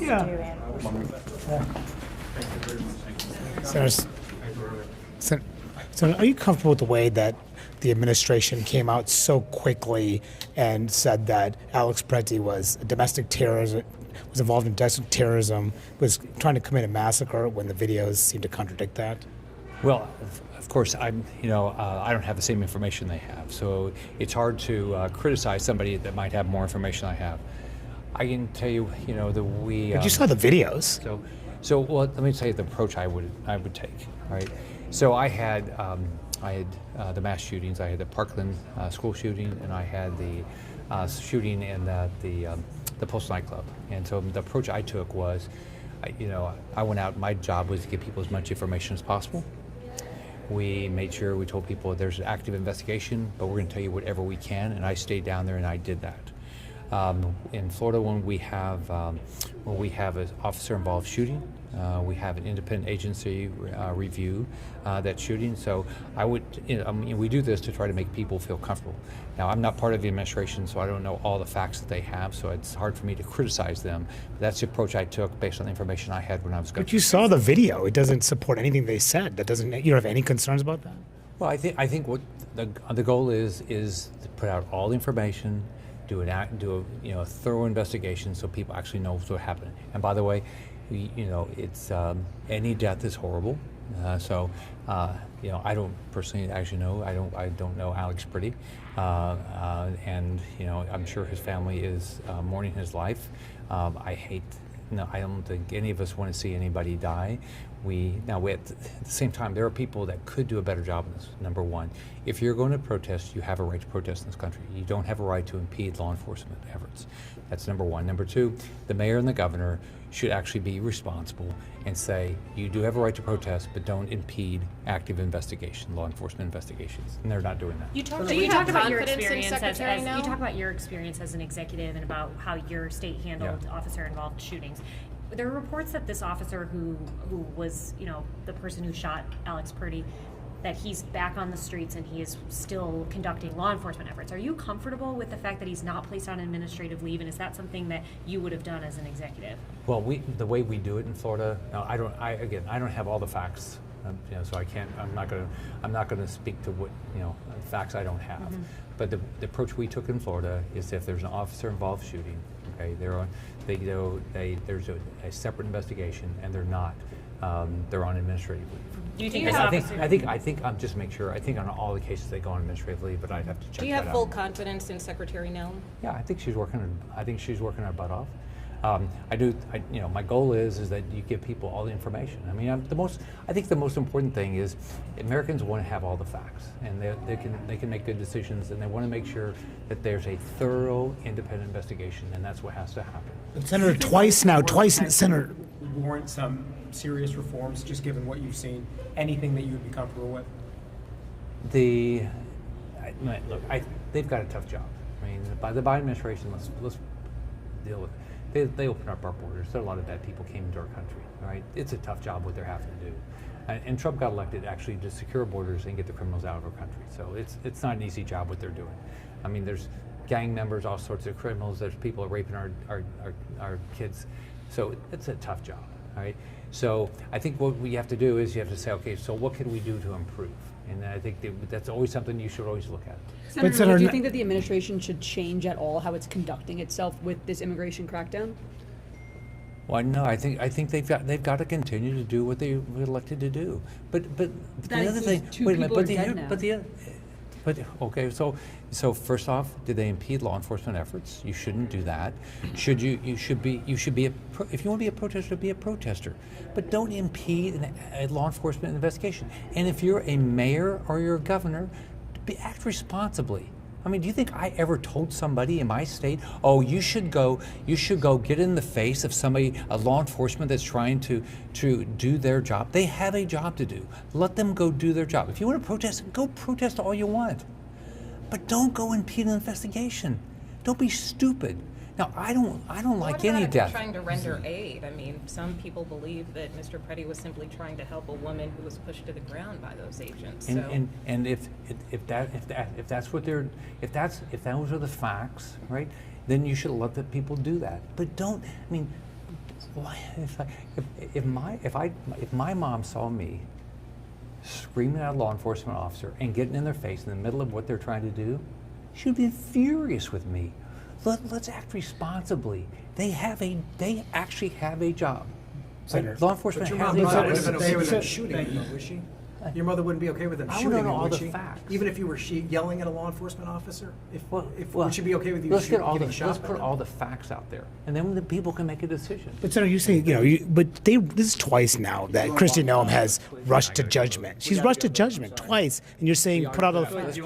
So are you comfortable with the way that the administration came out so quickly and said that Alex Pretti was was involved in domestic terrorism, was trying to commit a massacre when the videos seem to contradict that? Well, of course, I don't have the same information they have, so it's hard to criticize somebody that might have more information I have. I can tell you, But you saw the videos. So well, let me tell you the approach I would take. Right. So I had the mass shootings. I had the Parkland school shooting, and I had the shooting in the Post nightclub. And so the approach I took was, I went out. My job was to give people as much information as possible. We made sure we told people there's an active investigation, but we're going to tell you whatever we can. And I stayed down there and I did that. In Florida, when we have an officer-involved shooting, we have an independent agency review that shooting. So we do this to try to make people feel comfortable. Now, I'm not part of the administration, so I don't know all the facts that they have, so it's hard for me to criticize them. But that's the approach I took based on the information I had when I was going. But you saw the video. It doesn't support anything they said. You don't have any concerns about that? Well, I think what the goal is to put out all the information, do a thorough investigation so people actually know what happened. And by the way, it's any death is horrible. I don't personally actually know. I don't know Alex Pretti, and I'm sure his family is mourning his life. I don't think any of us want to see anybody die. At the same time, there are people that could do a better job of this. Number one, if you're going to protest, you have a right to protest in this country. You don't have a right to impede law enforcement efforts. That's number one. Number two, the mayor and the governor should actually be responsible and say, you do have a right to protest, but don't impede active investigation, law enforcement investigations. And they're not doing that. You talk about your experience as an executive and about how your state handled officer-involved shootings. There are reports that this officer who was, the person who shot Alex Pretti, that he's back on the streets and he is still conducting law enforcement efforts. Are you comfortable with the fact that he's not placed on administrative leave, and is that something that you would have done as an executive? Well, the way we do it in Florida, I don't have all the facts, so I can't. I'm not going to speak to what facts I don't have. Mm-hmm. But the approach we took in Florida is if there's an officer-involved shooting, okay, there's a separate investigation, and they're on administrative leave. Do you think I think I'm just make sure. I think on all the cases they go on administrative leave, but I'd have to check. Do you have full confidence in Secretary Noem? Yeah, I think she's working her butt off. I do. My goal is that you give people all the information. I mean, I think the most important thing is Americans want to have all the facts, and they can make good decisions, and they want to make sure that there's a thorough, independent investigation, and that's what has to happen. But Senator, twice, Senator. Warrant some serious reforms, just given what you've seen. Anything that you would be comfortable with? They've got a tough job. I mean, by the Biden administration, let's deal with it. They opened up our borders. There are a lot of bad people came into our country. All right, it's a tough job what they're having to do. And Trump got elected actually to secure borders and get the criminals out of our country. So it's not an easy job what they're doing. I mean, there's gang members, all sorts of criminals. There's people raping our kids. So it's a tough job. All right. So I think what we have to do is you have to say, okay, so what can we do to improve? And I think that's always something you should always look at. Senator, do you think that the administration should change at all how it's conducting itself with this immigration crackdown? Well, no, I think they've got to continue to do what they were elected to do. But the other thing, wait a minute, okay, so first off, did they impede law enforcement efforts? You shouldn't do that. If you want to be a protester, be a protester, but don't impede a law enforcement investigation. And if you're a mayor or you're a governor, act responsibly. I mean, do you think I ever told somebody in my state, oh, you should go get in the face of a law enforcement that's trying to do their job? They have a job to do. Let them go do their job. If you want to protest, go protest all you want. But don't go impede an investigation. Don't be stupid. Now, I don't like any death. Trying to render aid. I mean, some people believe that Mr. Pretti was simply trying to help a woman who was pushed to the ground by those agents. And if those are the facts, right? Then you should let the people do that. But don't. I mean, Why? If my mom saw me screaming at a law enforcement officer and getting in their face in the middle of what they're trying to do, she would be furious with me. Let's act responsibly. They actually have a job. Senator. Law But enforcement your has mom a probably job. wouldn't have been okay with them Thank shooting you, would she? Your mother wouldn't be okay with them I shooting don't you, know all would the she? facts. Even if you were yelling at a law enforcement officer? Would she be okay with you let's get all getting the, shot let's by put them? all the facts out there, and then the people can make a decision. But Senator, you say, this is twice now that Kristi Noem has rushed to judgment. She's rushed to judgment twice, and you're saying put out all the facts.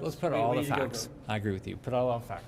Let's put out all the facts. I agree with you. Put out all the facts.